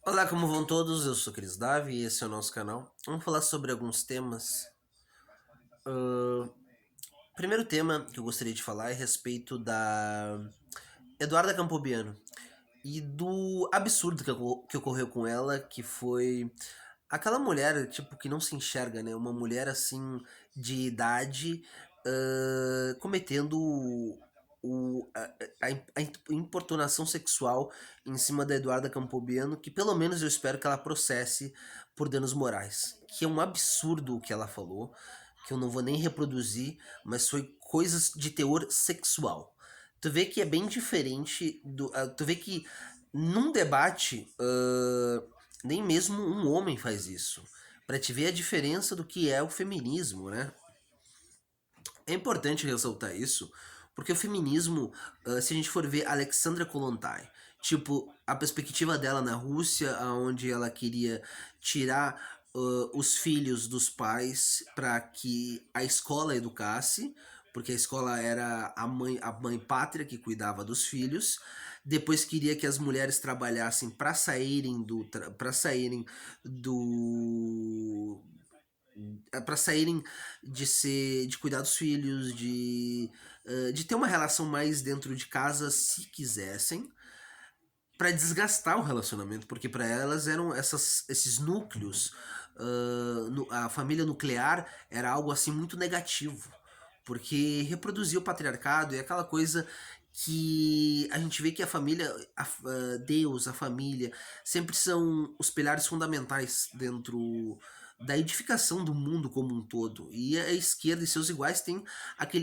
Olá, como vão todos? Eu sou Cris Davi e esse é o nosso canal. Vamos falar sobre alguns temas. Ahn, Primeiro tema que eu gostaria de falar é a respeito da Eduarda Campobiano e do absurdo que ocorreu com ela, que foi aquela mulher, tipo, que não se enxerga, né? Uma mulher assim de idade cometendo a importunação sexual em cima da Eduarda Campobiano, que pelo menos eu espero que ela processe por danos morais. Que é um absurdo o que ela falou, que eu não vou nem reproduzir, mas foi coisas de teor sexual. Tu vê que é bem diferente do. Tu vê que num debate, nem mesmo um homem faz isso. Pra te ver a diferença do que é o feminismo, né? É importante ressaltar isso, porque o feminismo, se a gente for ver Alexandra Kollontai, tipo, a perspectiva dela na Rússia, onde ela queria tirar os filhos dos pais para que a escola educasse, porque a escola era a mãe pátria que cuidava dos filhos. Depois queria que as mulheres trabalhassem do para saírem de cuidar dos filhos, de ter uma relação mais dentro de casa se quisessem, para desgastar o relacionamento, porque para elas eram esses núcleos, a família nuclear era algo assim muito negativo, porque reproduzia o patriarcado e aquela coisa que a gente vê que a família, Deus, a família, sempre são os pilares fundamentais dentro da edificação do mundo como um todo. E a esquerda e seus iguais têm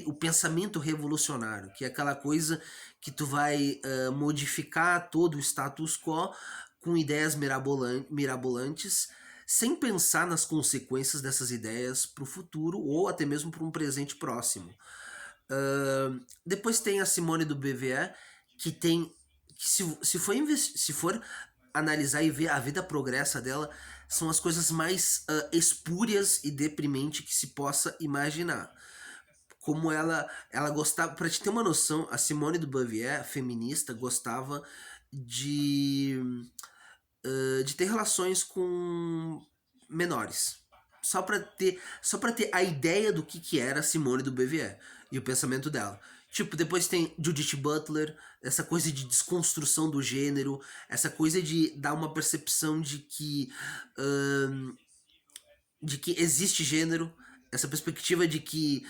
o pensamento revolucionário, que é aquela coisa que tu vai modificar todo o status quo com ideias mirabolantes, sem pensar nas consequências dessas ideias para o futuro ou até mesmo para um presente próximo. Depois tem a Simone do BVE, que tem. Que se for analisar e ver a vida progressa dela, são as coisas mais espúrias e deprimente que se possa imaginar. Como ela gostava, pra te ter uma noção, a Simone do Beauvoir, feminista, gostava de de ter relações com menores. Só para ter a ideia do que era Simone do Beauvoir e o pensamento dela. Tipo, depois tem Judith Butler, essa coisa de desconstrução do gênero, essa coisa de dar uma percepção de que existe gênero, essa perspectiva de que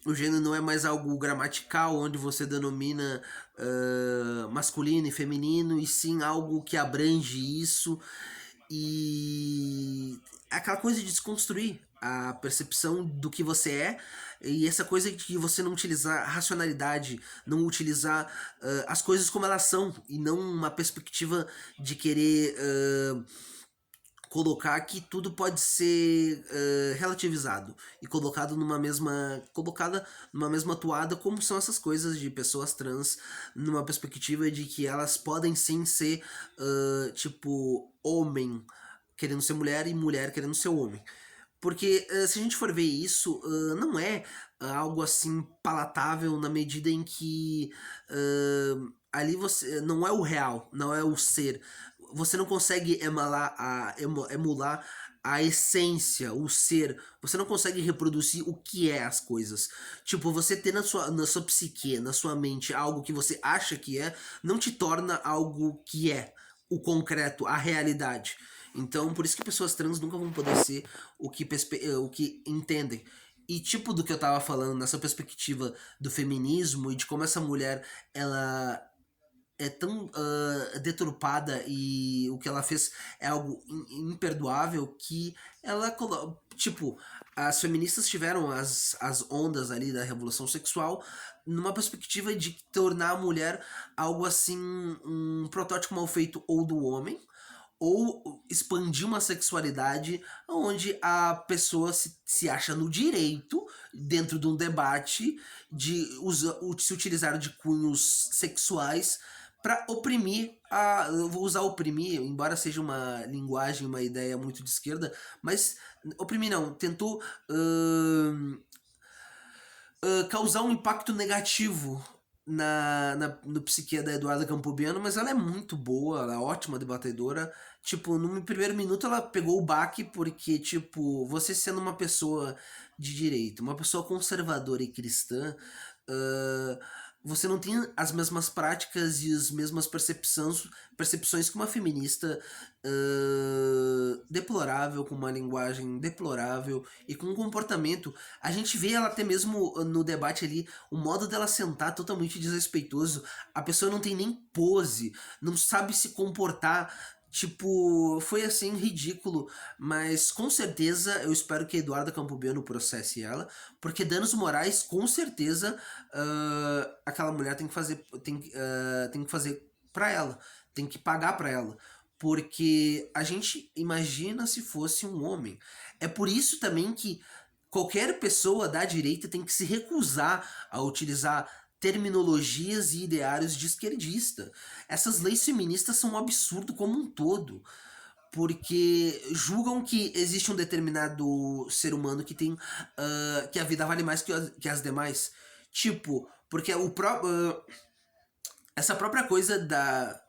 o gênero não é mais algo gramatical, onde você denomina masculino e feminino, e sim algo que abrange isso. E aquela coisa de desconstruir a percepção do que você é, e essa coisa de você não utilizar a racionalidade, não utilizar as coisas como elas são, e não uma perspectiva de querer colocar que tudo pode ser relativizado e colocada numa mesma toada, como são essas coisas de pessoas trans, numa perspectiva de que elas podem sim ser tipo homem querendo ser mulher e mulher querendo ser homem. Porque se a gente for ver isso, não é algo assim palatável na medida em que ali você não é o real, não é o ser. Você não consegue emular a essência, o ser. Você não consegue reproduzir o que é as coisas. Tipo, você ter na sua psique, na sua mente, algo que você acha que é, não te torna algo que é o concreto, a realidade. Então, por isso que pessoas trans nunca vão poder ser o que entendem. E tipo do que eu tava falando nessa perspectiva do feminismo e de como essa mulher ela é tão deturpada e o que ela fez é algo imperdoável que tipo, as feministas tiveram as ondas ali da revolução sexual numa perspectiva de tornar a mulher algo assim, um protótipo mal feito ou do homem, ou expandir uma sexualidade onde a pessoa se acha no direito, dentro de um debate, se utilizar de cunhos sexuais para oprimir eu vou usar oprimir, embora seja uma linguagem, uma ideia muito de esquerda, mas oprimir não, tentou causar um impacto negativo no psique da Eduarda Campobiano, mas ela é muito boa, ela é ótima debatedora. Tipo, no primeiro minuto ela pegou o baque porque, tipo, você sendo uma pessoa de direita, uma pessoa conservadora e cristã, ah, você não tem as mesmas práticas e as mesmas percepções que uma feminista deplorável, com uma linguagem deplorável e com um comportamento. A gente vê ela até mesmo no debate ali, o modo dela sentar totalmente desrespeitoso. A pessoa não tem nem pose, não sabe se comportar. Tipo, foi assim ridículo, mas com certeza eu espero que a Eduarda Campobiano processe ela, porque danos morais, com certeza, aquela mulher tem que fazer, tem que fazer pra ela, tem que pagar pra ela. Porque a gente imagina se fosse um homem. É por isso também que qualquer pessoa da direita tem que se recusar a utilizar terminologias e ideários de esquerdista. Essas leis feministas são um absurdo como um todo, porque julgam que existe um determinado ser humano que tem que a vida vale mais que as demais. Tipo, porque essa própria coisa da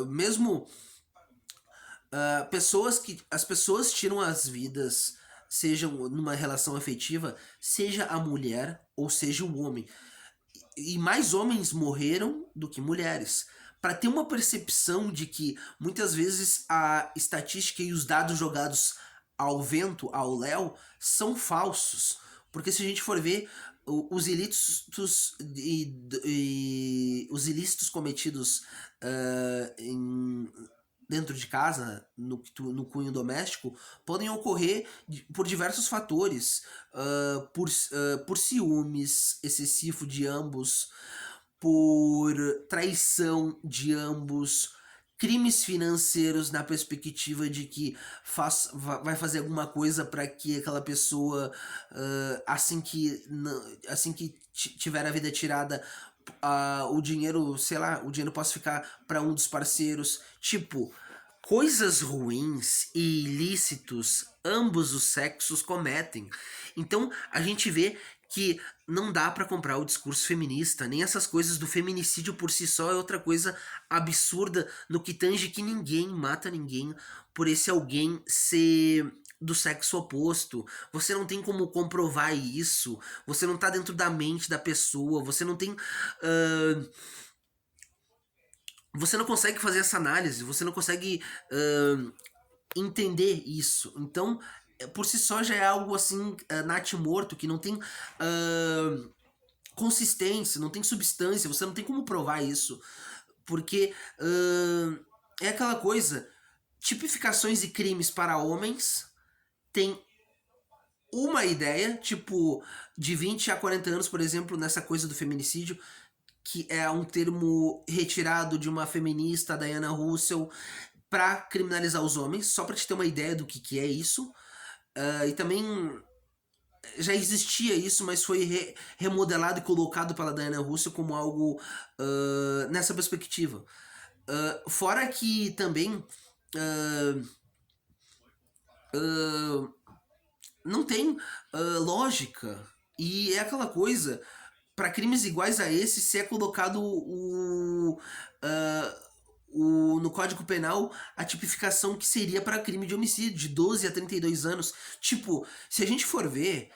mesmo pessoas que as pessoas tiram as vidas, sejam numa relação afetiva, seja a mulher ou seja o homem. E mais homens morreram do que mulheres. Para ter uma percepção de que muitas vezes a estatística e os dados jogados ao vento, ao léu, são falsos. Porque se a gente for ver os ilícitos os ilícitos cometidos dentro de casa, no cunho doméstico, podem ocorrer por diversos fatores, por ciúmes excessivo de ambos, por traição de ambos, crimes financeiros na perspectiva de que vai fazer alguma coisa para que aquela pessoa, assim que tiver a vida tirada, o dinheiro, sei lá, o dinheiro possa ficar para um dos parceiros. Tipo, coisas ruins e ilícitos ambos os sexos cometem. Então a gente vê que não dá pra comprar o discurso feminista, nem essas coisas do feminicídio por si só é outra coisa absurda no que tange que ninguém mata ninguém por esse alguém ser do sexo oposto. Você não tem como comprovar isso, você não tá dentro da mente da pessoa, você não consegue fazer essa análise, você não consegue entender isso. Então, por si só já é algo assim, natimorto, que não tem consistência, não tem substância, você não tem como provar isso. Porque é aquela coisa, tipificações e crimes para homens tem uma ideia, tipo, de 20 a 40 anos, por exemplo, nessa coisa do feminicídio, que é um termo retirado de uma feminista, Diana Russell, para criminalizar os homens, só para te ter uma ideia do que é isso. E também já existia isso, mas foi remodelado e colocado pela Diana Russell como algo nessa perspectiva. Fora que também não tem lógica. E é aquela coisa, para crimes iguais a esse, se é colocado no Código Penal a tipificação que seria para crime de homicídio, de 12 a 32 anos. Tipo, se a gente for ver,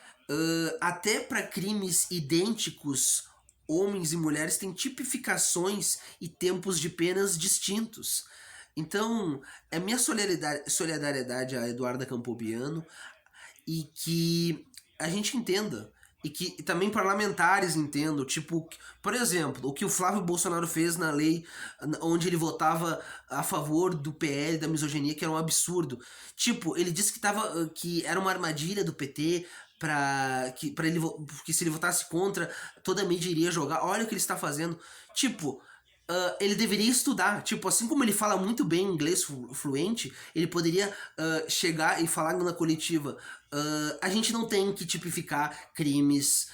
até para crimes idênticos, homens e mulheres têm tipificações e tempos de penas distintos. Então, é minha solidariedade a Eduarda Campobiano e que a gente entenda. E que também parlamentares entendam, tipo, por exemplo, o que o Flávio Bolsonaro fez na lei onde ele votava a favor do PL, da misoginia, que era um absurdo. Tipo, ele disse que era uma armadilha do PT para ele, porque se ele votasse contra, toda a mídia iria jogar. Olha o que ele está fazendo. Tipo, ele deveria estudar. Tipo, assim como ele fala muito bem inglês fluente, ele poderia chegar e falar na coletiva. A gente não tem que tipificar crimes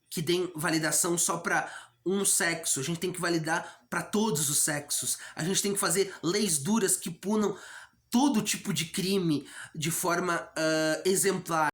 que deem validação só para um sexo. A gente tem que validar para todos os sexos. A gente tem que fazer leis duras que punam todo tipo de crime de forma exemplar.